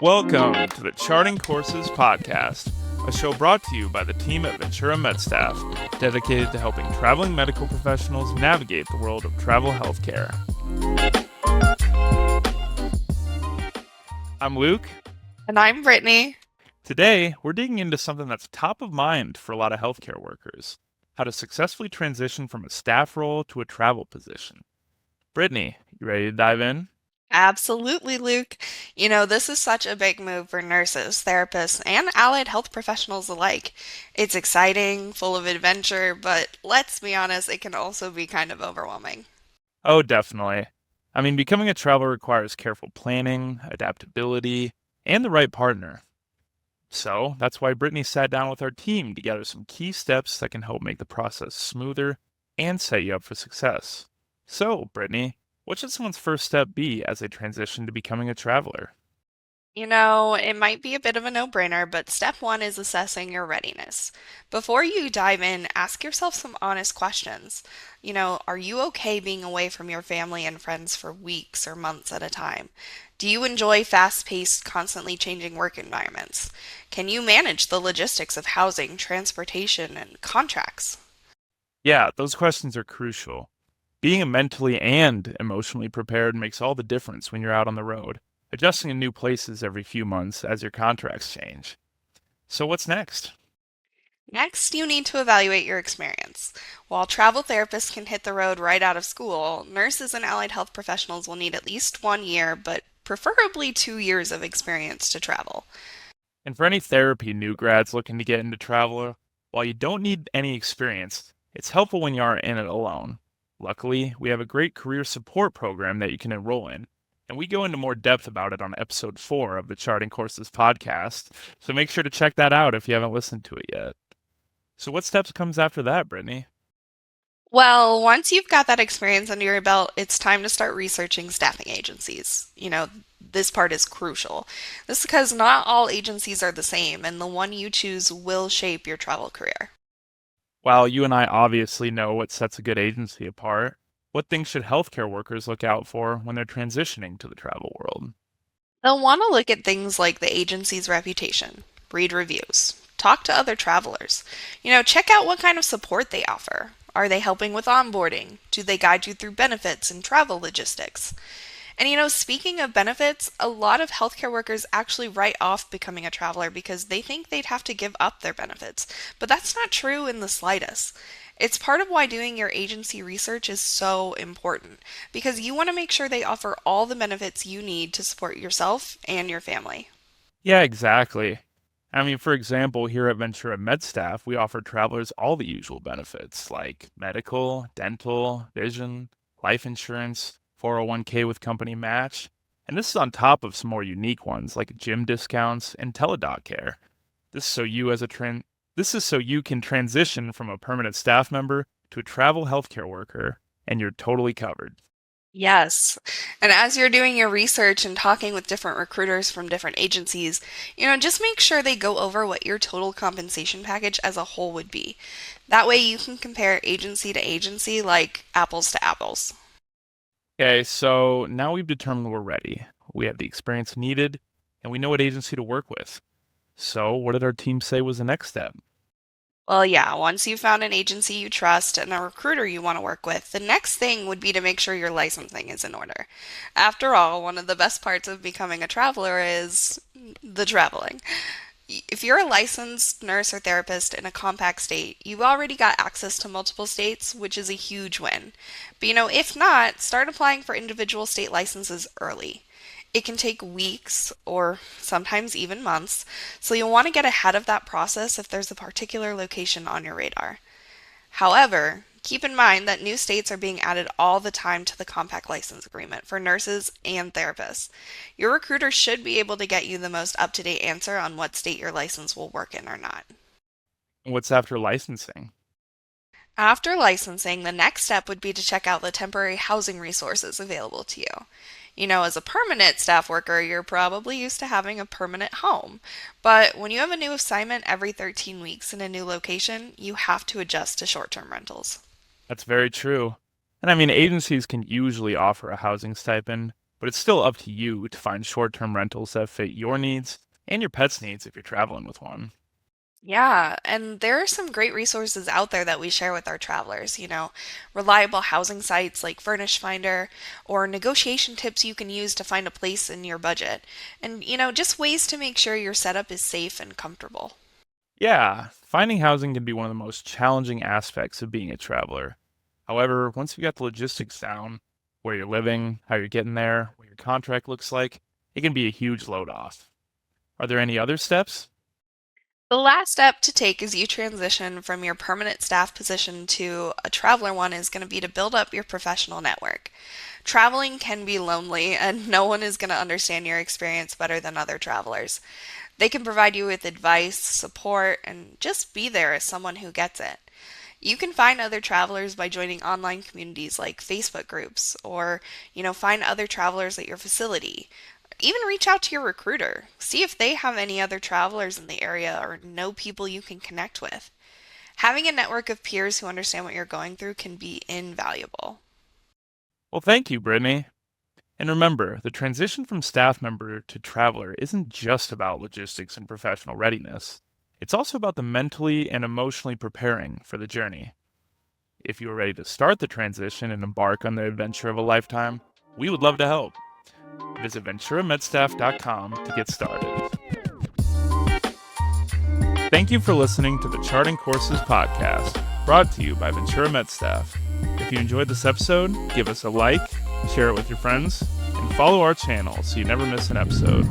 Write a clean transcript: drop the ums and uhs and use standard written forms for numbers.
Welcome to the Charting Courses Podcast, a show brought to you by the team at Ventura MedStaff, dedicated to helping traveling medical professionals navigate the world of travel healthcare. I'm Luke. And I'm Brittany. Today, we're digging into something that's top of mind for a lot of healthcare workers: how to successfully transition from a staff role to a travel position. Brittany, you ready to dive in? Absolutely, Luke. This is such a big move for nurses, therapists, and allied health professionals alike. It's exciting, full of adventure, but let's be honest, it can also be kind of overwhelming. Oh, definitely. Becoming a traveler requires careful planning, adaptability, and the right partner. So, that's why Brittany sat down with our team to gather some key steps that can help make the process smoother and set you up for success. So, Brittany, what should someone's first step be as they transition to becoming a traveler? It might be a bit of a no-brainer, but step one is assessing your readiness. Before you dive in, ask yourself some honest questions. Are you okay being away from your family and friends for weeks or months at a time? Do you enjoy fast-paced, constantly changing work environments? Can you manage the logistics of housing, transportation, and contracts? Yeah, those questions are crucial. Being mentally and emotionally prepared makes all the difference when you're out on the road, adjusting to new places every few months as your contracts change. So, what's next? Next, you need to evaluate your experience. While travel therapists can hit the road right out of school, nurses and allied health professionals will need at least 1 year, but preferably 2 years of experience to travel. And for any therapy new grads looking to get into travel, while you don't need any experience, it's helpful when you aren't in it alone. Luckily, we have a great career support program that you can enroll in, and we go into more depth about it on episode 4 of the Charting Courses podcast, so make sure to check that out if you haven't listened to it yet. So what steps comes after that, Brittany? Well, once you've got that experience under your belt, it's time to start researching staffing agencies. This part is crucial. This is because not all agencies are the same, and the one you choose will shape your travel career. While you and I obviously know what sets a good agency apart, what things should healthcare workers look out for when they're transitioning to the travel world? They'll want to look at things like the agency's reputation, read reviews, talk to other travelers. Check out what kind of support they offer. Are they helping with onboarding? Do they guide you through benefits and travel logistics? And speaking of benefits, a lot of healthcare workers actually write off becoming a traveler because they think they'd have to give up their benefits. But that's not true in the slightest. It's part of why doing your agency research is so important because you want to make sure they offer all the benefits you need to support yourself and your family. Yeah, exactly. For example, here at Ventura MedStaff, we offer travelers all the usual benefits like medical, dental, vision, life insurance, 401k with company match, and this is on top of some more unique ones like gym discounts and teledoc care. This is so you as a tran- This is so you can transition from a permanent staff member to a travel healthcare worker, and you're totally covered. Yes. And as you're doing your research and talking with different recruiters from different agencies, just make sure they go over what your total compensation package as a whole would be. That way you can compare agency to agency like apples to apples. Okay, so now we've determined we're ready. We have the experience needed, and we know what agency to work with. So, what did our team say was the next step? Well, yeah, once you've found an agency you trust and a recruiter you want to work with, the next thing would be to make sure your licensing is in order. After all, one of the best parts of becoming a traveler is the traveling. If you're a licensed nurse or therapist in a compact state, you've already got access to multiple states, which is a huge win. But if not, start applying for individual state licenses early. It can take weeks or sometimes even months, so you'll want to get ahead of that process if there's a particular location on your radar. However, keep in mind that new states are being added all the time to the compact license agreement for nurses and therapists. Your recruiter should be able to get you the most up-to-date answer on what state your license will work in or not. What's after licensing? After licensing, the next step would be to check out the temporary housing resources available to you. As a permanent staff worker, you're probably used to having a permanent home. But when you have a new assignment every 13 weeks in a new location, you have to adjust to short-term rentals. That's very true. And agencies can usually offer a housing stipend, but it's still up to you to find short-term rentals that fit your needs and your pet's needs if you're traveling with one. Yeah, and there are some great resources out there that we share with our travelers, reliable housing sites like Furnish Finder or negotiation tips you can use to find a place in your budget. And, just ways to make sure your setup is safe and comfortable. Yeah, finding housing can be one of the most challenging aspects of being a traveler. However, once you got the logistics down, where you're living, how you're getting there, what your contract looks like, it can be a huge load off. Are there any other steps? The last step to take as you transition from your permanent staff position to a traveler one is going to be to build up your professional network. Traveling can be lonely, and no one is going to understand your experience better than other travelers. They can provide you with advice, support, and just be there as someone who gets it. You can find other travelers by joining online communities like Facebook groups or, find other travelers at your facility. Even reach out to your recruiter. See if they have any other travelers in the area or know people you can connect with. Having a network of peers who understand what you're going through can be invaluable. Well, thank you, Brittany. And remember, the transition from staff member to traveler isn't just about logistics and professional readiness. It's also about the mentally and emotionally preparing for the journey. If you are ready to start the transition and embark on the adventure of a lifetime, we would love to help. Visit VenturaMedStaff.com to get started. Thank you for listening to the Charting Courses podcast, brought to you by Ventura MedStaff. If you enjoyed this episode, give us a like, share it with your friends, and follow our channel so you never miss an episode.